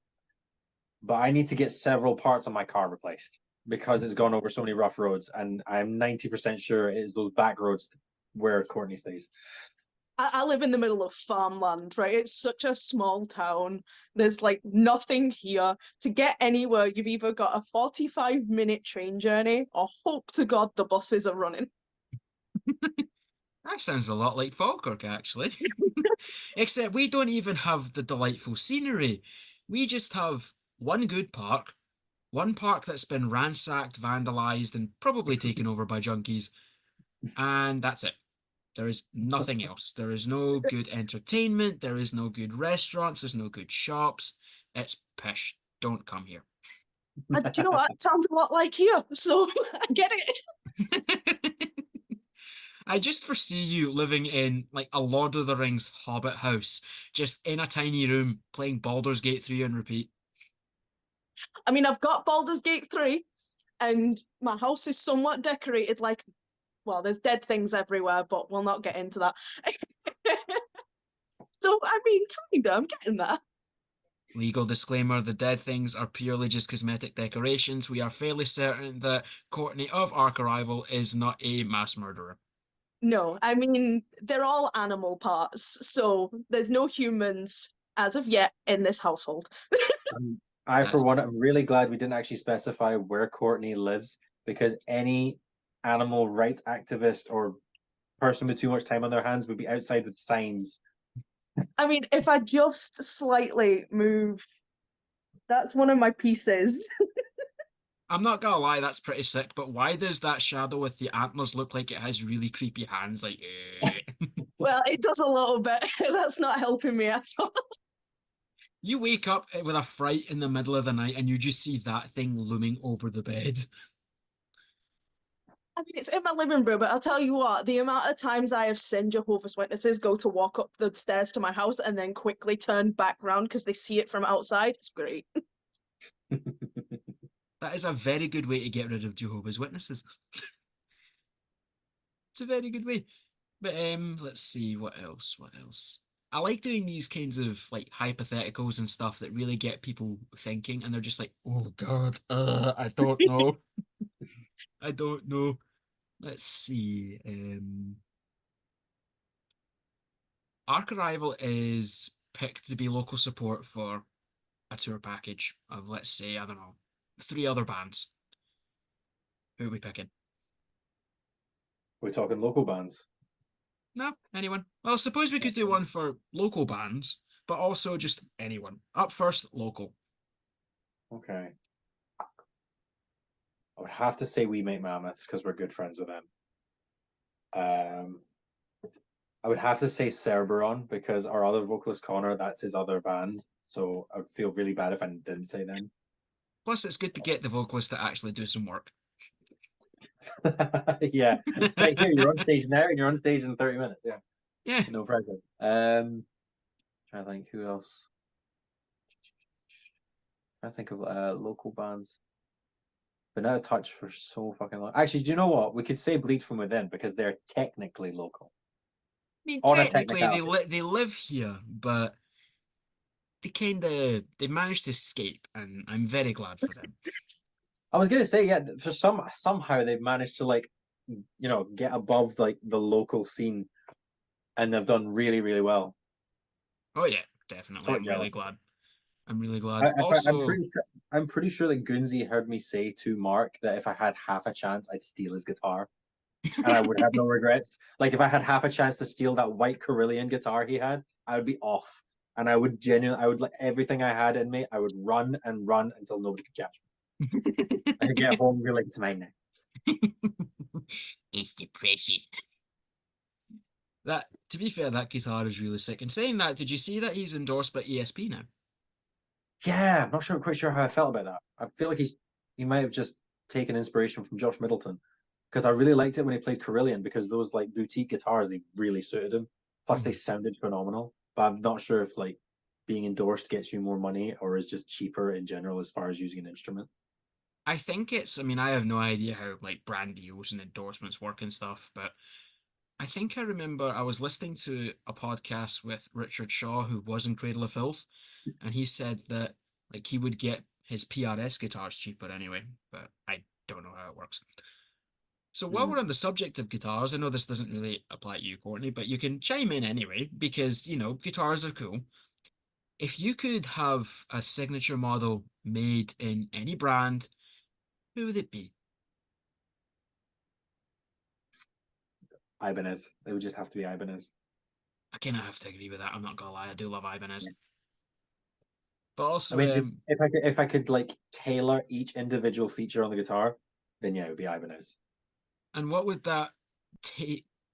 but I need to get several parts on my car replaced because it's gone over so many rough roads, and I'm 90% sure it is those back roads where Courtney stays. I live in the middle of farmland, right? It's such a small town. There's like nothing here. To get anywhere, you've either got a 45-minute train journey or hope to God the buses are running. That sounds a lot like Falkirk, actually. Except we don't even have the delightful scenery. We just have one good park, one park that's been ransacked, vandalized, and probably taken over by junkies, and that's it. There is nothing else. There is no good entertainment. There is no good restaurants. There's no good shops. It's pish. Don't come here. Do you know what? It sounds a lot like here, so I get it. I just foresee you living in like a Lord of the Rings Hobbit house, just in a tiny room playing Baldur's Gate 3 on repeat. I mean, I've got Baldur's Gate 3, and my house is somewhat decorated like, well, there's dead things everywhere, but we'll not get into that. So, I mean, kind of, I'm getting there. Legal disclaimer, the dead things are purely just cosmetic decorations. We are fairly certain that Courtney of Ark Arrival is not a mass murderer. No, I mean, they're all animal parts, so there's no humans as of yet in this household. For one, I'm really glad we didn't actually specify where Courtney lives, because any animal rights activist or person with too much time on their hands would be outside with signs. I mean, if I just slightly move, that's one of my pieces. I'm not gonna lie, that's pretty sick, but why does that shadow with the antlers look like it has really creepy hands? Like, Well, it does a little bit. That's not helping me at all. You wake up with a fright in the middle of the night and you just see that thing looming over the bed. I mean, it's in my living room, but I'll tell you what, the amount of times I have seen Jehovah's Witnesses go to walk up the stairs to my house and then quickly turn back round because they see it from outside, it's great. That is a very good way to get rid of Jehovah's Witnesses. It's a very good way. But let's see, what else? What else? I like doing these kinds of like hypotheticals and stuff that really get people thinking, and they're just like, "Oh God, I don't know, I don't know." Let's see. Ark Arrival is picked to be local support for a tour package of, let's say, I don't know, 3 other bands. Who are we picking? We're talking local bands. No, anyone. Well, suppose we could do one for local bands, but also just anyone. Up first, local. Okay. I would have to say We Make Mammoths because we're good friends with them. I would have to say Cerberon because our other vocalist Connor, that's his other band. So I would feel really bad if I didn't say them. Plus, it's good to get the vocalist to actually do some work. Yeah. It's like, here, you're on stage now and you're on stage in 30 minutes. Yeah. Yeah. No pressure. Trying to think who else. I think of local bands. Been out of touch for so fucking long. Actually, do you know what? We could say Bleed from Within because they're technically local. I mean, On a technically technicality. they live here, but they managed to escape, and I'm very glad for them. I was gonna say, yeah, for somehow they've managed to like, get above like the local scene, and they've done really, really well. Oh yeah, definitely. So I'm really jealous. glad. I'm really glad. I'm Also, pretty sure that Gunzi heard me say to Mark that if I had half a chance, I'd steal his guitar, and I would have no regrets. Like if I had half a chance to steal that white Carillion guitar he had, I would be off, and I would like everything I had in me. I would run and run until nobody could catch me. I could get home and be like, it's mine now. it's the precious. That, to be fair, that guitar is really sick. And saying that, did you see that he's endorsed by ESP now? Yeah, I'm not quite sure how I felt about that. I feel like he might have just taken inspiration from Josh Middleton, because I really liked it when he played Carillion, because those like boutique guitars, they really suited him. Plus, they sounded phenomenal. But I'm not sure if like being endorsed gets you more money or is just cheaper in general as far as using an instrument. I think I mean, I have no idea how like brand deals and endorsements work and stuff, but I think I remember I was listening to a podcast with Richard Shaw, who was in Cradle of Filth, and he said that like he would get his PRS guitars cheaper anyway, but I don't know how it works. So while we're on the subject of guitars, I know this doesn't really apply to you, Courtney, but you can chime in anyway, because, guitars are cool. If you could have a signature model made in any brand, who would it be? Ibanez. It would just have to be Ibanez. I kind of have to agree with that. I'm not gonna lie, I do love Ibanez. But I also, mean, if I could like tailor each individual feature on the guitar, then yeah, it would be Ibanez. and what would that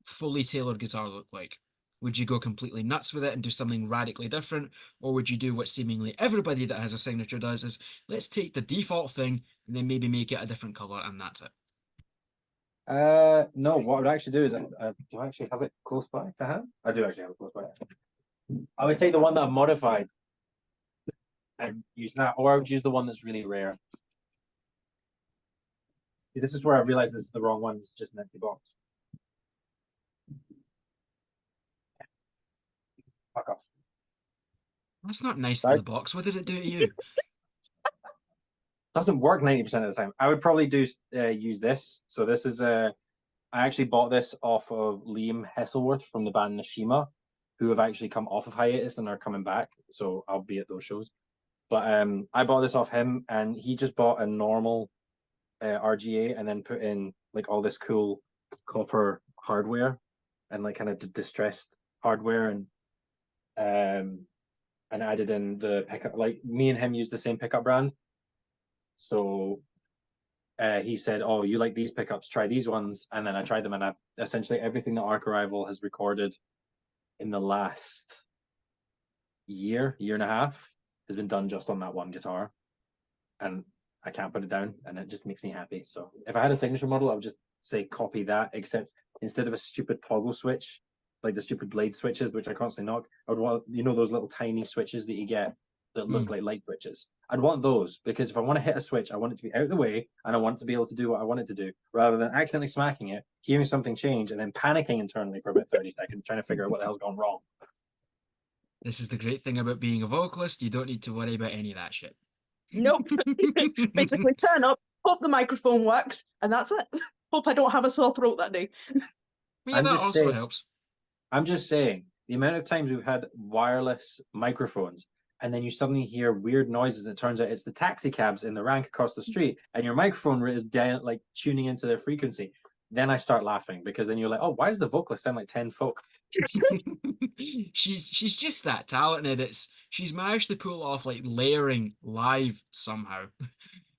fully tailored guitar look like? Would you go completely nuts with it and do something radically different? Or would you do what seemingly everybody that has a signature does, is let's take the default thing and then maybe make it a different color and that's it? No, what I would actually do is, do I actually have it close by to hand? I do actually have it close by. I would take the one that I've modified and use that, or I would use the one that's really rare. See, this is where I realized this is the wrong one. It's just an empty box. Fuck off. That's not nice to the box. What did it do to you? Doesn't work 90% of the time. I would probably do use this. So this is I actually bought this off of Liam Hesselworth from the band Nashima, who have actually come off of hiatus and are coming back. So I'll be at those shows. But I bought this off him, and he just bought a normal RGA and then put in like all this cool copper hardware and like kind of distressed hardware, and added in the pickup. Like me and him used the same pickup brand. So he said, "Oh, you like these pickups? Try these ones." And then I tried them, and essentially everything that Arc Arrival has recorded in the last year and a half has been done just on that one guitar, and I can't put it down, and it just makes me happy. So if I had a signature model, I would just say copy that, except instead of a stupid toggle switch, like the stupid blade switches, which I constantly knock, I would want, those little tiny switches that you get that look like light switches. I'd want those, because if I want to hit a switch, I want it to be out of the way, and I want it to be able to do what I want it to do, rather than accidentally smacking it, hearing something change, and then panicking internally for about 30 seconds, trying to figure out what the hell's gone wrong. This is the great thing about being a vocalist. You don't need to worry about any of that shit. Nope. Basically, turn up, hope the microphone works, and that's it. Hope I don't have a sore throat that day. Yeah, that also helps. I'm just saying, the amount of times we've had wireless microphones, and then you suddenly hear weird noises, and it turns out it's the taxi cabs in the rank across the street, and your microphone is down, like tuning into their frequency. Then I start laughing, because then you're like, oh, why does the vocalist sound like 10 folk? she's just that talented. She's managed to pull off like layering live somehow.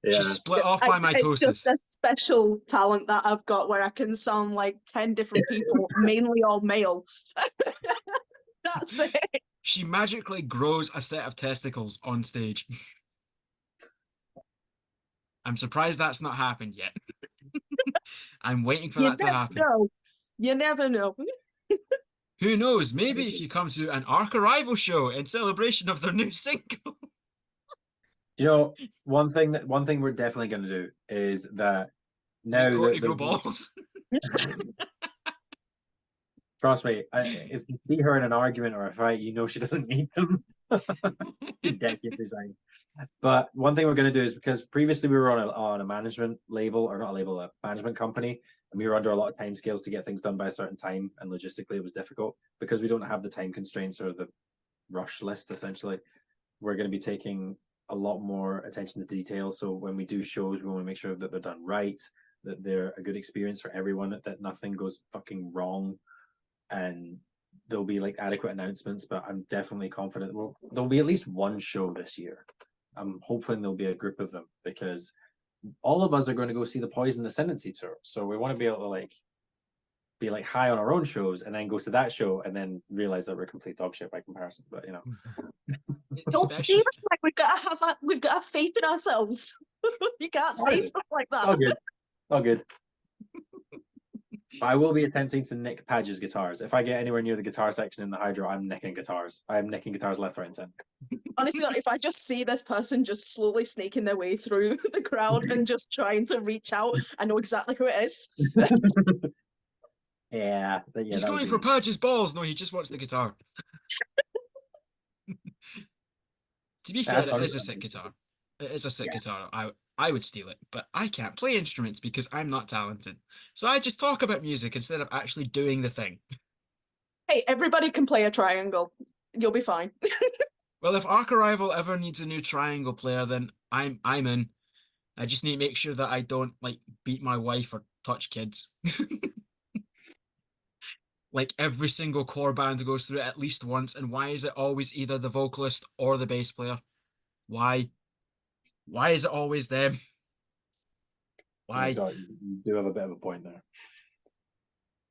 Yeah. She's split off by mitosis. It's just a special talent that I've got where I can sound like 10 different people, mainly all male. That's it. She magically grows a set of testicles on stage. I'm surprised that's not happened yet. I'm waiting for that to happen. You never know. Who knows? Maybe if you come to an Arc Arrival show in celebration of their new single. You know, one thing we're definitely going to do is that now Make Courtney that grow balls. trust me, if you see her in an argument or a fight, you know she doesn't need them. Decade design. But one thing we're going to do is, because previously we were on a management label, or not a label, a management company, and we were under a lot of time scales to get things done by a certain time, and logistically it was difficult because we don't have the time constraints or the rush list. Essentially, we're going to be taking a lot more attention to detail. So when we do shows, we want to make sure that they're done right, that they're a good experience for everyone, that nothing goes fucking wrong, and there'll be like adequate announcements. But I'm definitely confident there'll be at least one show this year. I'm hoping there'll be a group of them, because all of us are going to go see the Poison Ascendancy tour. So we want to be able to be high on our own shows and then go to that show and then realize that we're complete dog shit by comparison. But Don't see Especially, us like we've got to have faith in ourselves. You can't say stuff like that. all good, all good. I will be attempting to nick Padge's guitars. If I get anywhere near the guitar section in the Hydro, I'm nicking guitars. I am nicking guitars left, right, and center. Honestly, if I just see this person just slowly sneaking their way through the crowd and just trying to reach out, I know exactly who it is. Yeah, he's going for Purge's balls. No, he just wants the guitar. To be fair, it is a sick guitar. It is a sick guitar. I would steal it, but I can't play instruments because I'm not talented. So I just talk about music instead of actually doing the thing. Hey, everybody can play a triangle. You'll be fine. Well, if Arc Arrival ever needs a new triangle player, then I'm in. I just need to make sure that I don't beat my wife or touch kids. Every single core band goes through it at least once, and why is it always either the vocalist or the bass player? Why? Why is it always them? Why? You do have a bit of a point there.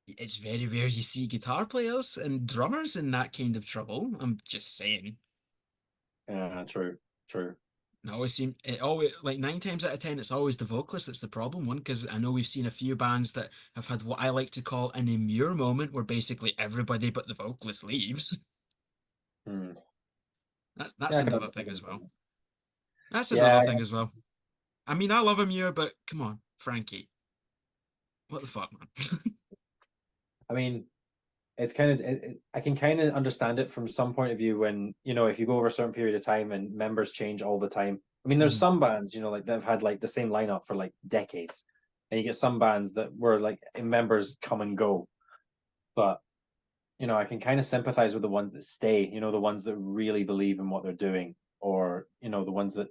It's very rare you see guitar players and drummers in that kind of trouble. I'm just saying. Yeah, true. It always 9 times out of 10, it's always the vocalist that's the problem one, because I know we've seen a few bands that have had what I like to call an immure moment, where basically everybody but the vocalist leaves. That's another thing as well. That's another thing as well. I mean, I love Immure, but come on, Frankie. What the fuck, man? I mean, it's I can kind of understand it from some point of view when, if you go over a certain period of time and members change all the time. I mean, there's some bands, that have had the same lineup for decades. And you get some bands that were members come and go. But, I can kind of sympathize with the ones that stay, the ones that really believe in what they're doing, or, the ones that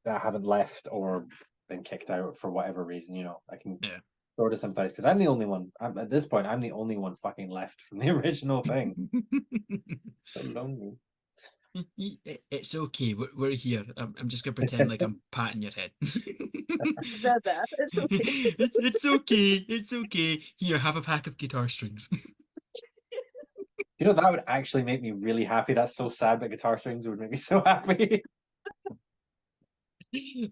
haven't left or been kicked out for whatever reason. I can sort of sympathize, because I'm the only one at this point. I'm the only one fucking left from the original thing. So lonely. It's okay. We're here. I'm just gonna pretend like I'm patting your head. There. It's okay. It's okay. It's okay. Here, have a pack of guitar strings. That would actually make me really happy. That's so sad, but guitar strings would make me so happy.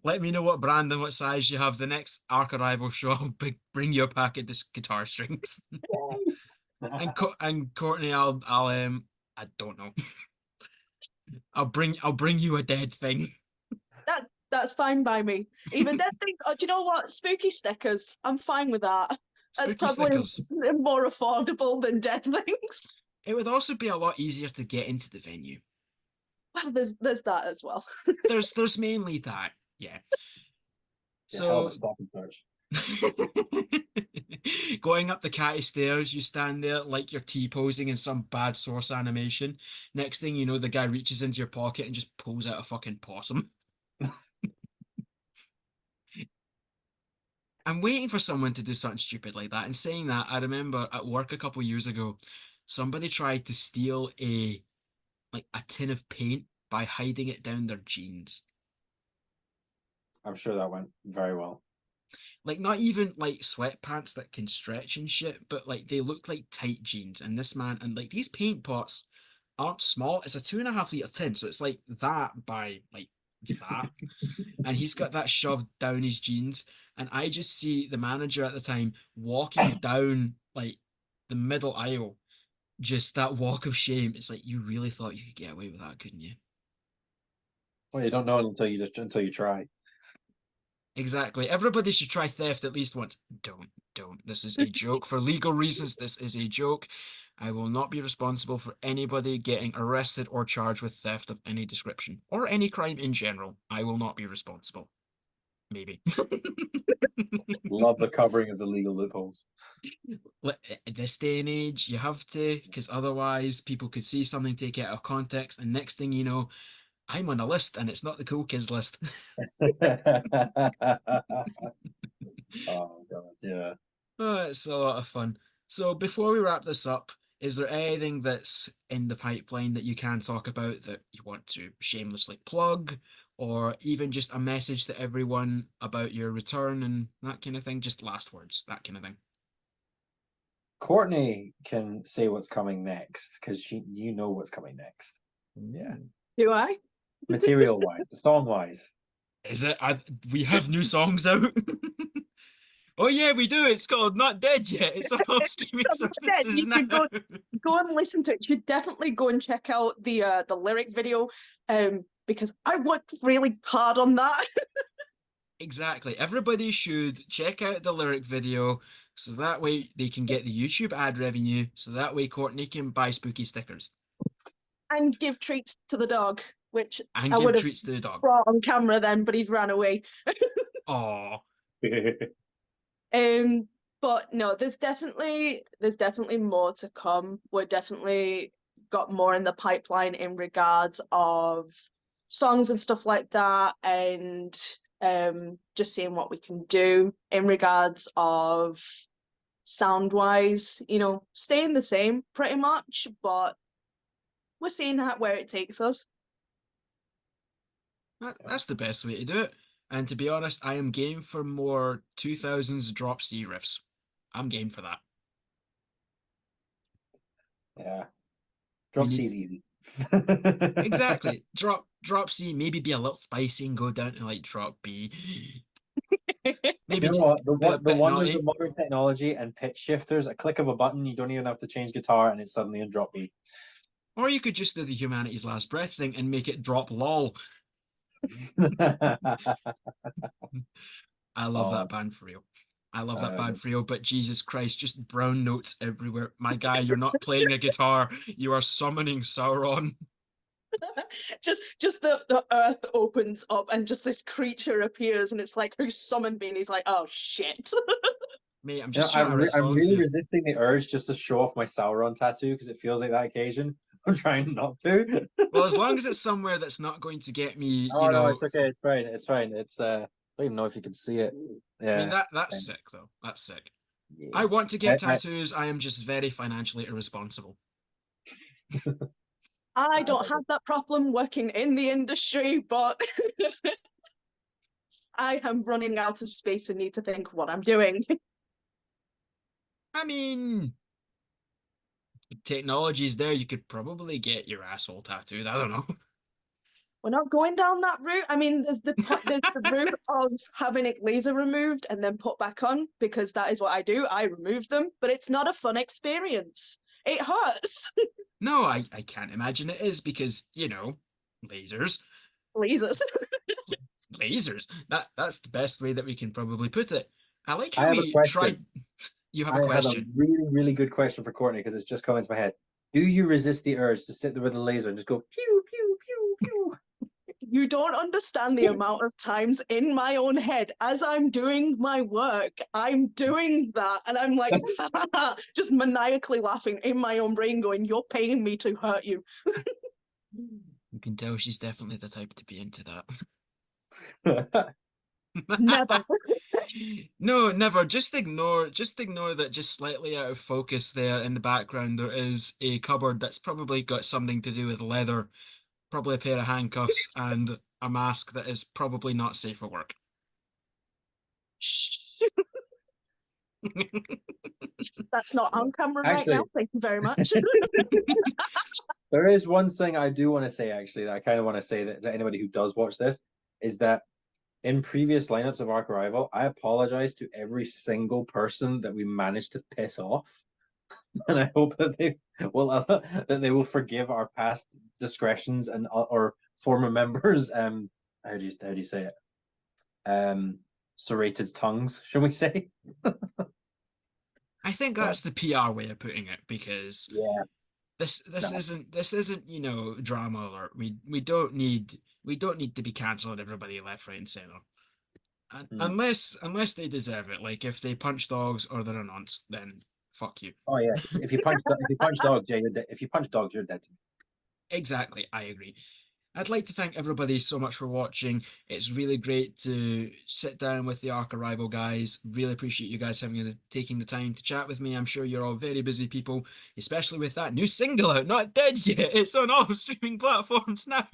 Let me know what brand and what size you have. The next Arc Arrival show, I'll bring you a pack of guitar strings. and Courtney, I don't know. I'll bring you a dead thing. That's fine by me. Even dead things. Oh, do you know what? Spooky stickers. I'm fine with that. That's probably more affordable than dead things. It would also be a lot easier to get into the venue. Well, there's that as well. there's mainly that, yeah. So going up the catty stairs, you stand there like you're T-posing in some bad Source animation. Next thing you know, the guy reaches into your pocket and just pulls out a fucking possum. I'm waiting for someone to do something stupid like that. And saying that, I remember at work a couple years ago, somebody tried to steal a tin of paint by hiding it down their jeans. I'm sure that went very well. Not even sweatpants that can stretch and shit, but they look like tight jeans. And this man, and these paint pots aren't small. It's a 2.5 liter tin, so it's like that by that. And he's got that shoved down his jeans. And I just see the manager at the time walking down the middle aisle, just that walk of shame. It's you really thought you could get away with that, couldn't you? Well, you don't know until you try. Exactly. Everybody should try theft at least once. Don't. This is a joke. For legal reasons, this is a joke. I will not be responsible for anybody getting arrested or charged with theft of any description or any crime in general. I will not be responsible. Maybe. Love the covering of the legal loopholes. This day and age, you have to, because otherwise people could see something, take it out of context, and next thing you know, I'm on a list and it's not the cool kids list. Oh god, yeah. Oh, it's a lot of fun. So before we wrap this up, is there anything that's in the pipeline that you can talk about that you want to shamelessly plug, or even just a message to everyone about your return and that kind of thing? Just last words, that kind of thing. Courtney can say what's coming next because you know what's coming next. Yeah. Do I? Material wise, song wise. Is it? We have new songs out. Oh yeah, we do. It's called Not Dead Yet. It's on all streaming services You now. should go and listen to it. You should definitely go and check out the lyric video, because I worked really hard on that. Exactly. Everybody should check out the lyric video so that way they can get the YouTube ad revenue. So that way Courtney can buy spooky stickers And give treats to the dog, which and I give would have treats to the dog. brought on camera then, but he's ran away. Aw. But no, there's definitely more to come. We're definitely got more in the pipeline in regards of songs and stuff like that, and just seeing what we can do in regards of sound wise, staying the same pretty much, but we're seeing where it takes us. That's the best way to do it. And to be honest, I am game for more 2000s drop C riffs. I'm game for that. Yeah. Drop We C's easy. Exactly. Drop C, maybe be a little spicy and go down to like drop B. Maybe You know what? The one with naughty. the modern technology and pitch shifters, a click of a button, you don't even have to change guitar, and it's suddenly in drop B. Or you could just do the Humanity's Last Breath thing and make it drop lol. I love that band for real. I love that band for real, but Jesus Christ, just brown notes everywhere. My guy, you're not playing a guitar, you are summoning Sauron. just the earth opens up and just this creature appears and it's like, who summoned me? And he's like, oh shit. Mate, I'm just trying to write songs I'm really here. resisting the urge just to show off my Sauron tattoo because it feels like that occasion. I'm trying not to. Well, as long as it's somewhere that's not going to get me, Oh no, it's okay. It's fine. It's fine. It's I don't even know if you can see it. Yeah. I mean that's sick though. That's sick. Yeah. I want to get tattoos. I am just very financially irresponsible. I don't have that problem working in the industry, but I am running out of space and need to think what I'm doing. I mean, technology's there. You could probably get your asshole tattooed. I don't know. We're not going down that route. I mean, there's the route of having it laser removed and then put back on, because that is what I do. I remove them, but it's not a fun experience. It hurts. No, I can't imagine it is because, lasers. Lasers. Lasers. That's the best way that we can probably put it. I like how we tried. You have a question. I have a really, really good question for Courtney because it's just come into my head. Do you resist the urge to sit there with a laser and just go pew, pew, pew, pew? You don't understand the amount of times in my own head as I'm doing my work, I'm doing that. And I'm like, just maniacally laughing in my own brain going, you're paying me to hurt you. You can tell she's definitely the type to be into that. Never. No, never. Just ignore that just slightly out of focus there in the background there is a cupboard that's probably got something to do with leather, probably a pair of handcuffs and a mask that is probably not safe for work. That's not on camera right now. Thank you very much. There is one thing I do want to say, actually, that I kind of want to say that to anybody who does watch this, is that in previous lineups of Ark Arrival, I apologize to every single person that we managed to piss off, and I hope that they will forgive our past discretions and or former members, how do you say it? Serrated tongues, shall we say? I think that's the PR way of putting it, because Yeah, this no. isn't, you know, drama alert. We don't need to be cancelling everybody left, right, and center. Unless they deserve it. Like if they punch dogs or they're a nonce, then fuck you. Oh yeah, if you punch dogs, yeah, if you punch dogs, you're dead to me. Exactly, I agree. I'd like to thank everybody so much for watching. It's really great to sit down with the Ark Arrival guys. Really appreciate you guys taking the time to chat with me. I'm sure you're all very busy people, especially with that new single out, Not Dead Yet. It's on all streaming platforms now.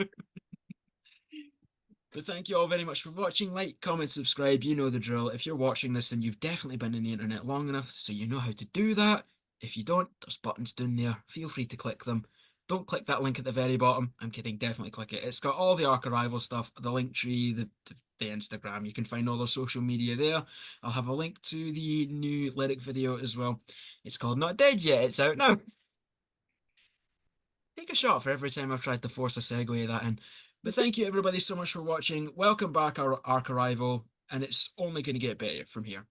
But thank you all very much for watching. Like, comment, subscribe. You know the drill. If you're watching this, then you've definitely been on the internet long enough, so you know how to do that. If you don't, there's buttons down there. Feel free to click them. Don't click that link at the very bottom. I'm kidding, definitely click it. It's got all the Ark Arrival stuff, the Linktree, the Instagram. You can find all their social media there. I'll have a link to the new lyric video as well. It's called Not Dead Yet. It's out now. Take a shot for every time I've tried to force a segue that in. But thank you everybody so much for watching. Welcome back, our Ark Arrival, and it's only going to get better from here.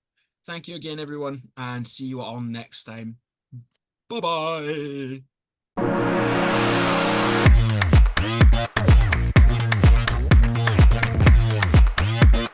Thank you again, everyone, and see you all next time. Bye-bye.